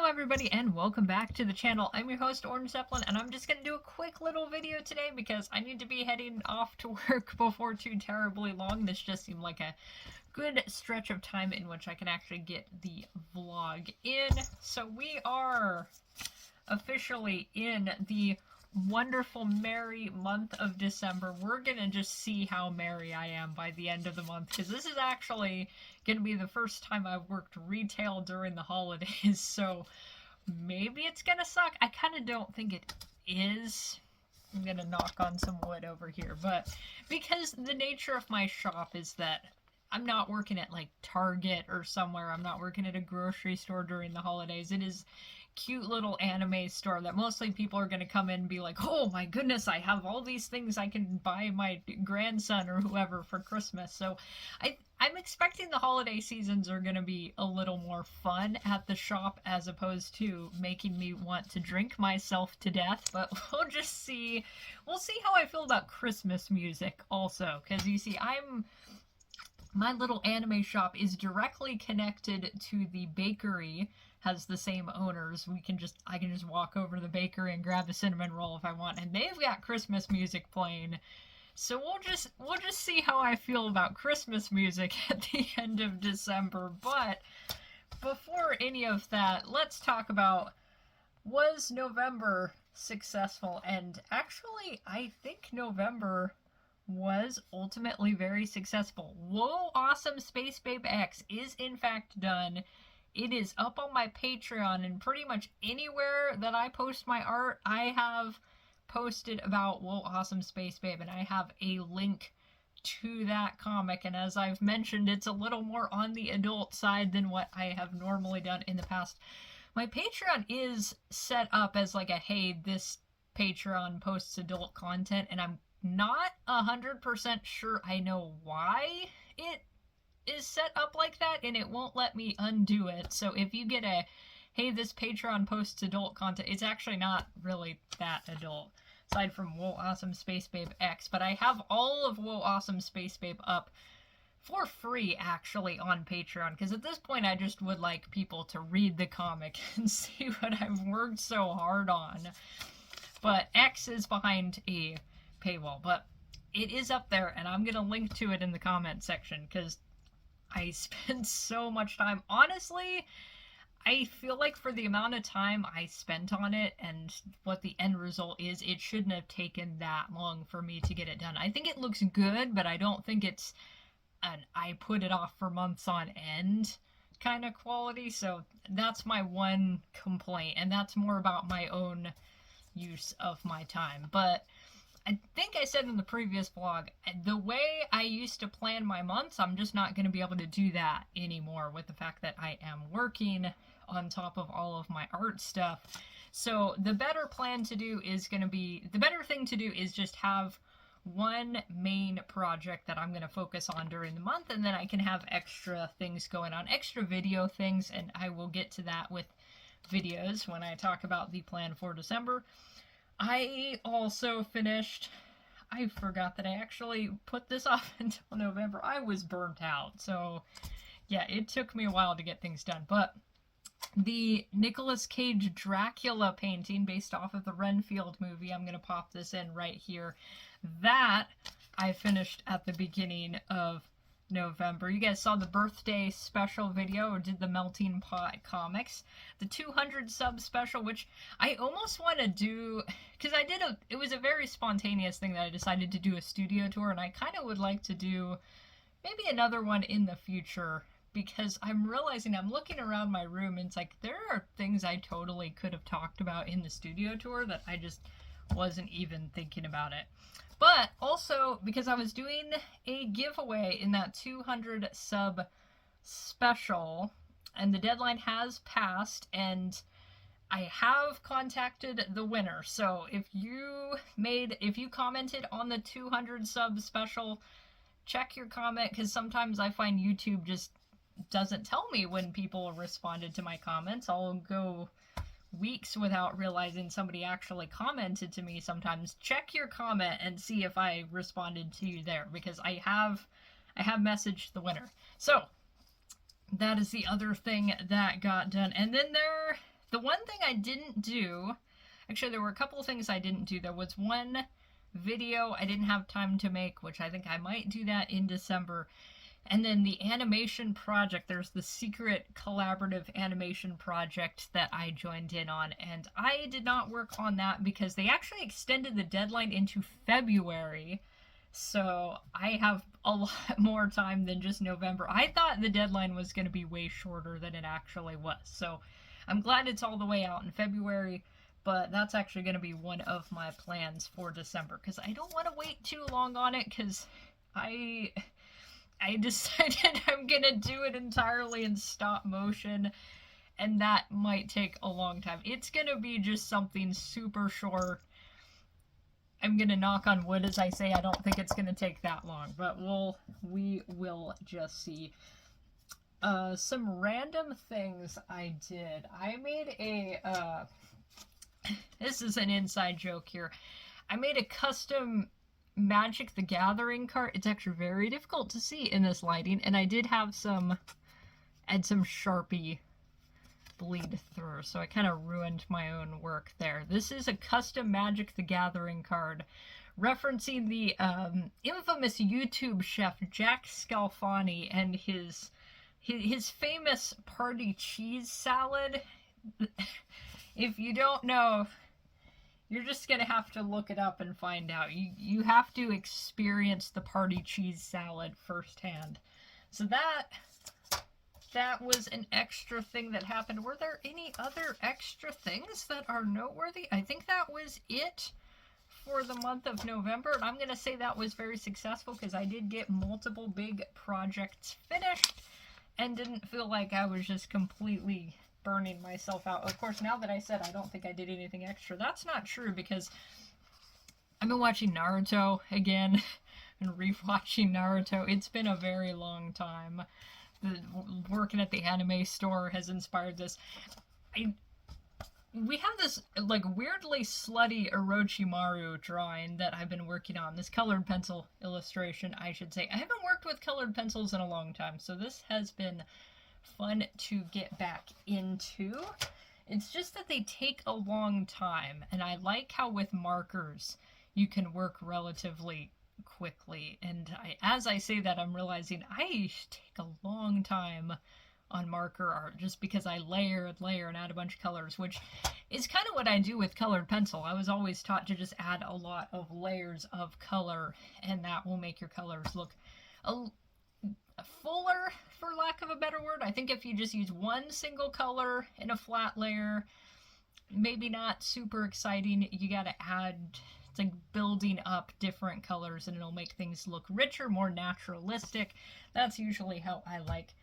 everybody, and welcome back to the channel. I'm your host, Orange Zeppelin, and I'm just going to do a quick little video today because I need to be heading off to work before too terribly long. This just seemed like a good stretch of time in which I can actually get the vlog in. So we are officially in the wonderful merry month of December. We're gonna just see how merry I am by the end of the month, because this is actually gonna be the first time I've worked retail during the holidays, so maybe it's gonna suck. I kind of don't think it is. I'm gonna knock on some wood over here, but because the nature of my shop is that I'm not working at like Target or somewhere, I'm not working at a grocery store during the holidays. It is cute little anime store that mostly people are going to come in and be like, oh my goodness, I have all these things I can buy my grandson or whoever for Christmas. So I'm expecting the holiday seasons are going to be a little more fun at the shop as opposed to making me want to drink myself to death. But we'll just see. We'll see how I feel about Christmas music also, because you see, my little anime shop is directly connected to the bakery, has the same owners. I can just walk over to the bakery and grab a cinnamon roll if I want, and they've got Christmas music playing. So we'll just see how I feel about Christmas music at the end of December. But before any of that, let's talk about, was November successful? And actually, I think November was ultimately very successful. Whoa Awesome Space Babe X is in fact done. It is up on my Patreon, and pretty much anywhere that I post my art, I have posted about Whoa Awesome Space Babe, and I have a link to that comic. And as I've mentioned, it's a little more on the adult side than what I have normally done in the past. My Patreon is set up as like a, hey, this Patreon posts adult content, and I'm not 100% sure I know why it is set up like that, and it won't let me undo it. So if you get a, hey, this Patreon posts adult content, it's actually not really that adult, aside from Whoa Awesome Space Babe X. But I have all of Whoa Awesome Space Babe up for free, actually, on Patreon, because at this point I just would like people to read the comic and see what I've worked so hard on. But X is behind a paywall, but it is up there, and I'm gonna link to it in the comment section, because I spent so much time. Honestly, I feel like for the amount of time I spent on it and what the end result is, it shouldn't have taken that long for me to get it done. I think it looks good, but I don't think it's an I put it off for months on end kind of quality. So that's my one complaint, and that's more about my own use of my time. But I think I said in the previous vlog, the way I used to plan my months, I'm just not going to be able to do that anymore with the fact that I am working on top of all of my art stuff. So the better thing to do is just have one main project that I'm going to focus on during the month, and then I can have extra things going on, extra video things, and I will get to that with videos when I talk about the plan for December. I also finished, I forgot that I actually put this off until November. I was burnt out, so yeah, it took me a while to get things done. But the Nicolas Cage Dracula painting based off of the Renfield movie, I'm going to pop this in right here, that I finished at the beginning of November. You guys saw the birthday special video, or did the Melting Pot comics, the 200 sub special, which I almost want to do, because it was a very spontaneous thing that I decided to do a studio tour, and I kind of would like to do maybe another one in the future, because I'm realizing, I'm looking around my room, and it's like, there are things I totally could have talked about in the studio tour that I just wasn't even thinking about it. But also, because I was doing a giveaway in that 200 sub special, and the deadline has passed, and I have contacted the winner. So if you commented on the 200 sub special, check your comment, because sometimes I find YouTube just doesn't tell me when people responded to my comments. I'll go weeks without realizing somebody actually commented to me sometimes. Check your comment and see if I responded to you there, because I have messaged the winner. So that is the other thing that got done. And then The one thing I didn't do, actually there were a couple of things I didn't do. There was one video I didn't have time to make, which I think I might do that in December. And then the animation project, there's the secret collaborative animation project that I joined in on, and I did not work on that because they actually extended the deadline into February. So I have a lot more time than just November. I thought the deadline was going to be way shorter than it actually was. So I'm glad it's all the way out in February, but that's actually going to be one of my plans for December because I don't want to wait too long on it because I decided I'm going to do it entirely in stop motion, and that might take a long time. It's going to be just something super short. I'm going to knock on wood as I say. I don't think it's going to take that long, but we will just see. Some random things I did. I made a, this is an inside joke here. I made a custom Magic the Gathering card. It's actually very difficult to see in this lighting, and I did have some Sharpie bleed through, so I kind of ruined my own work there. This is a custom Magic the Gathering card referencing the infamous YouTube chef Jack Scalfani and his famous party cheese salad. If you don't know, you're just gonna have to look it up and find out. You have to experience the party cheese salad firsthand. So that was an extra thing that happened. Were there any other extra things that are noteworthy? I think that was it for the month of November. And I'm gonna say that was very successful because I did get multiple big projects finished and didn't feel like I was just completely burning myself out. Of course, now that I said I don't think I did anything extra, that's not true because I've been watching Naruto again and rewatching Naruto. It's been a very long time. Working at the anime store has inspired this. We have this like weirdly slutty Orochimaru drawing that I've been working on. This colored pencil illustration, I should say. I haven't worked with colored pencils in a long time, so this has been fun to get back into. It's just that they take a long time, and I like how with markers you can work relatively quickly. And as I say that, I'm realizing I take a long time on marker art just because I layer and add a bunch of colors, which is kind of what I do with colored pencil. I was always taught to just add a lot of layers of color, and that will make your colors look a fuller, for lack of a better word. I think if you just use one single color in a flat layer, maybe not super exciting. You gotta add, it's like building up different colors and it'll make things look richer, more naturalistic. That's usually how I like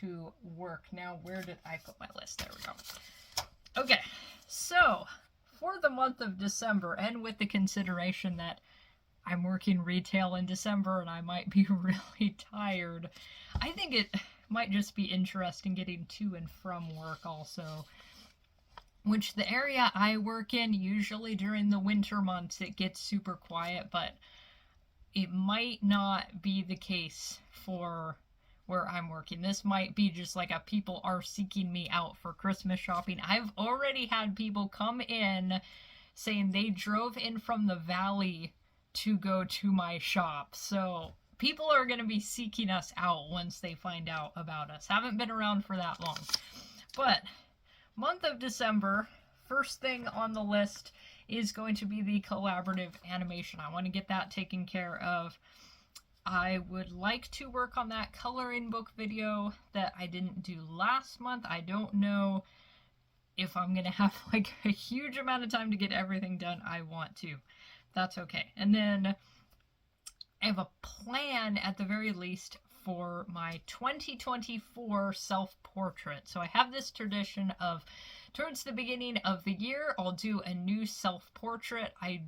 to work. Now, where did I put my list? There we go. Okay, so for the month of December, and with the consideration that I'm working retail in December and I might be really tired, I think it might just be interesting getting to and from work also. Which the area I work in, usually during the winter months, it gets super quiet, but it might not be the case for where I'm working. This might be just like a people are seeking me out for Christmas shopping. I've already had people come in saying they drove in from the valley to go to my shop. So people are going to be seeking us out once they find out about us. Haven't been around for that long. But month of December, first thing on the list is going to be the collaborative animation. I want to get that taken care of. I would like to work on that coloring book video that I didn't do last month. I don't know if I'm going to have like a huge amount of time to get everything done I want to. That's okay. And then I have a plan at the very least for my 2024 self-portrait. So I have this tradition of towards the beginning of the year, I'll do a new self-portrait. I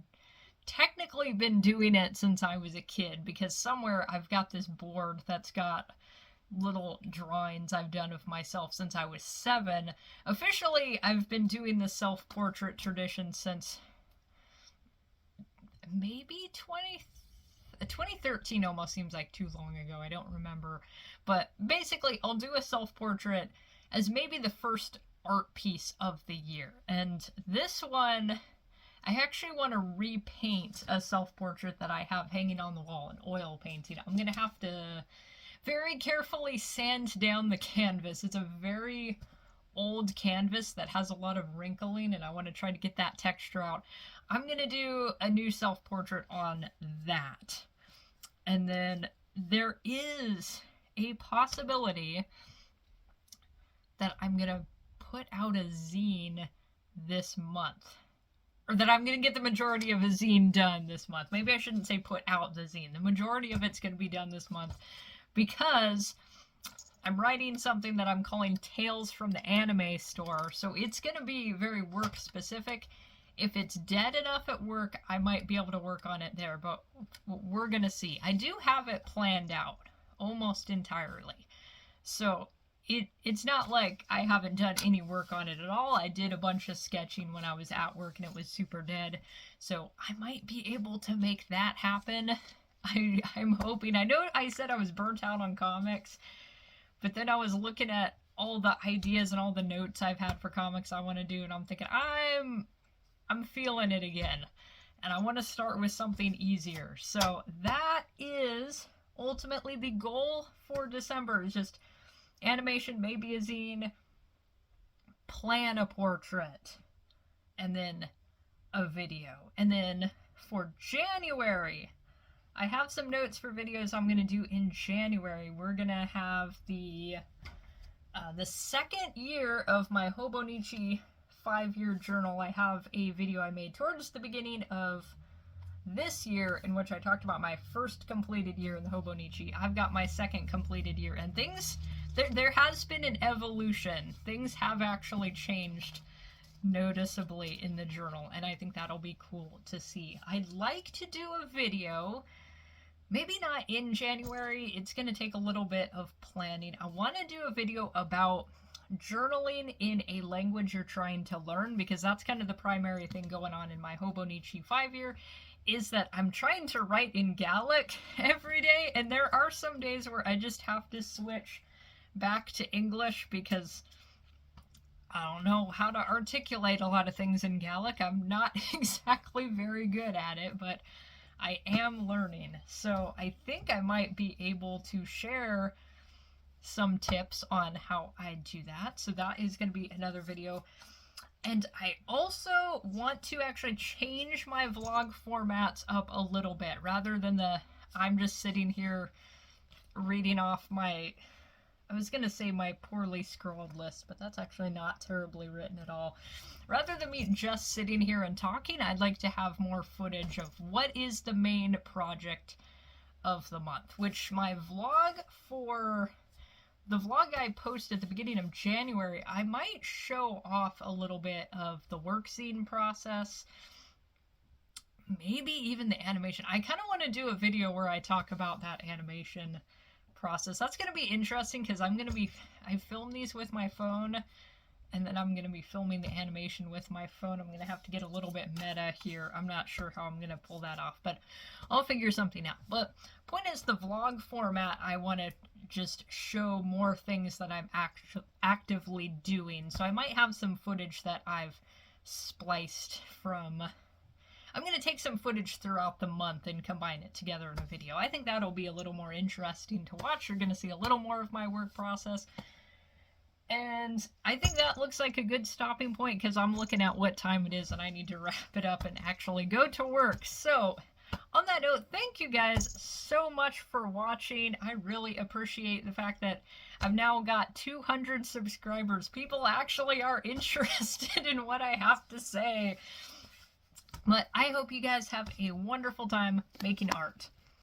technically been doing it since I was a kid because somewhere I've got this board that's got little drawings I've done of myself since I was 7. Officially, I've been doing the self-portrait tradition since maybe 2013 almost seems like too long ago. I don't remember. But basically, I'll do a self-portrait as maybe the first art piece of the year. And this one, I actually want to repaint a self-portrait that I have hanging on the wall, an oil painting. I'm going to have to very carefully sand down the canvas. It's a very old canvas that has a lot of wrinkling, and I want to try to get that texture out. I'm going to do a new self-portrait on that. And then there is a possibility that I'm going to put out a zine this month. Or that I'm going to get the majority of a zine done this month. Maybe I shouldn't say put out the zine. The majority of it's going to be done this month because I'm writing something that I'm calling Tales from the Anime Store. So it's going to be very work specific. If it's dead enough at work, I might be able to work on it there, but we're going to see. I do have it planned out almost entirely. So it's not like I haven't done any work on it at all. I did a bunch of sketching when I was at work and it was super dead. So I might be able to make that happen. I'm hoping. I know I said I was burnt out on comics, but then I was looking at all the ideas and all the notes I've had for comics I want to do, and I'm thinking, I'm feeling it again. And I want to start with something easier. So that is ultimately the goal for December, is just animation, maybe a zine, plan a portrait, and then a video. And then for January, I have some notes for videos I'm going to do in January. We're going to have the second year of my Hobonichi 5-year journal. I have a video I made towards the beginning of this year in which I talked about my first completed year in the Hobonichi. I've got my second completed year, and things, there has been an evolution. Things have actually changed noticeably in the journal, and I think that'll be cool to see. I'd like to do a video, maybe not in January. It's going to take a little bit of planning. I want to do a video about journaling in a language you're trying to learn, because that's kind of the primary thing going on in my Hobonichi 5-year, is that I'm trying to write in Gaelic every day, and there are some days where I just have to switch back to English because I don't know how to articulate a lot of things in Gaelic. I'm not exactly very good at it, but I am learning. So I think I might be able to share some tips on how I do that. So that is going to be another video. And I also want to actually change my vlog formats up a little bit, rather than I'm just sitting here reading off my, I was going to say my poorly scrolled list, but that's actually not terribly written at all. Rather than me just sitting here and talking, I'd like to have more footage of what is the main project of the month, which my vlog for the vlog I posted at the beginning of January, I might show off a little bit of the work scene process, maybe even the animation. I kind of want to do a video where I talk about that animation process. That's going to be interesting because I film these with my phone, and then I'm going to be filming the animation with my phone. I'm going to have to get a little bit meta here. I'm not sure how I'm going to pull that off, but I'll figure something out. But point is, the vlog format, I want to just show more things that I'm actively doing. So I might have some footage that I've spliced from. I'm going to take some footage throughout the month and combine it together in a video. I think that'll be a little more interesting to watch. You're going to see a little more of my work process. And I think that looks like a good stopping point, because I'm looking at what time it is and I need to wrap it up and actually go to work. So on that note, thank you guys so much for watching. I really appreciate the fact that I've now got 200 subscribers. People actually are interested in what I have to say. But I hope you guys have a wonderful time making art.